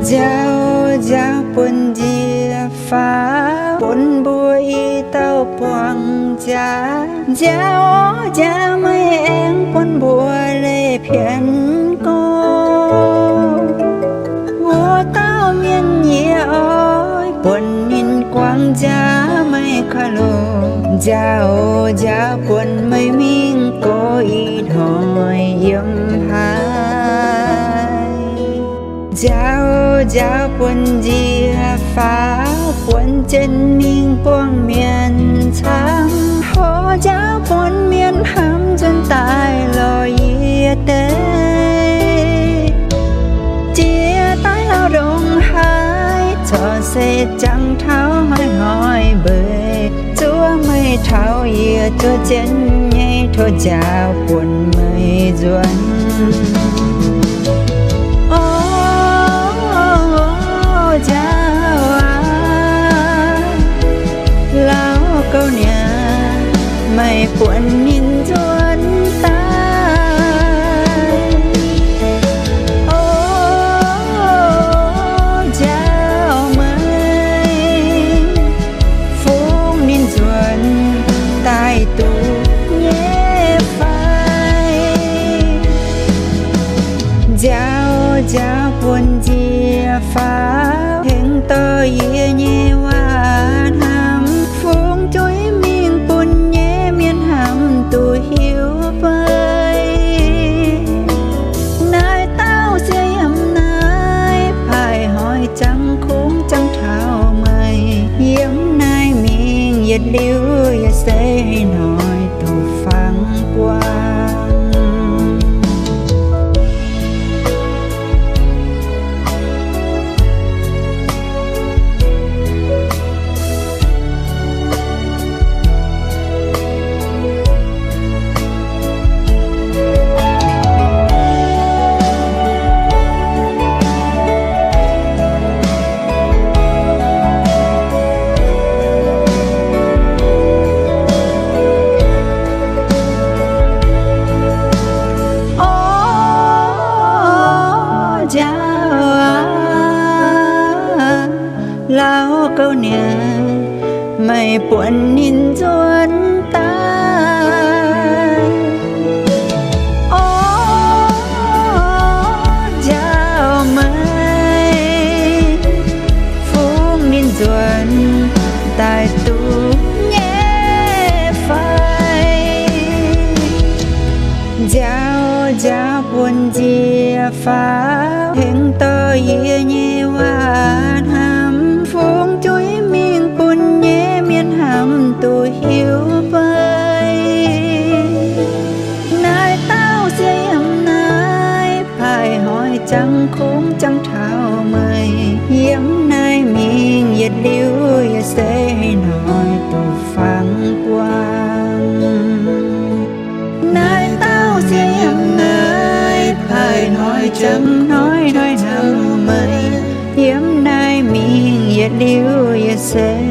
Giao giao buồn dia phá buồn bùi tao buông giá giao giá mấy em buồn bùa lệ phiền cô vô tao miên nhẹ ơi buồn nhìn quang giá mấy khá lô giao giá buồn mấy miên có ít hỏi yếm hai giao giao buồn gì phá buồn chân ninh buông miền sáng hó giao buồn miền hàm dân tại lo yết tế chia tay lao động hai cho xe chẳng tháo hỏi hỏi bơi chúa mây tháo yết cho chân nhây thôi giao buồn mây duẩn câu nhà mày buồn nhìn chuan ta chào mày phung nhìn chuan tai tù nhé phai chào chào buồn gì phá hình tôi nhé hoàn hàm phung chuối miên buồn nhé miên hàm tôi hiểu vơi nay tao sẽ ấm nay phải hỏi chẳng khốn chẳng thảo mày yếm nay miên yết liu yết sẽ nói tù phang quang lao câu nhà mày buồn nhìn chuan ta chào mày phung nhìn chuan tai tu nhé phai chào chào buồn gì phá hình tôi nhé hoàn hàm phung chuối miên buồn nhé miên hàm tôi hiểu vơi nay tao sẽ ấm nay phải hỏi chẳng khốn chẳng thảo mày yếm nay miên yết liu yết sẽ nói tù phang quang nay tao sẽ ấm nay phải hỏi chẳng nói nào mày yếm nay miên yết liu yết sẽ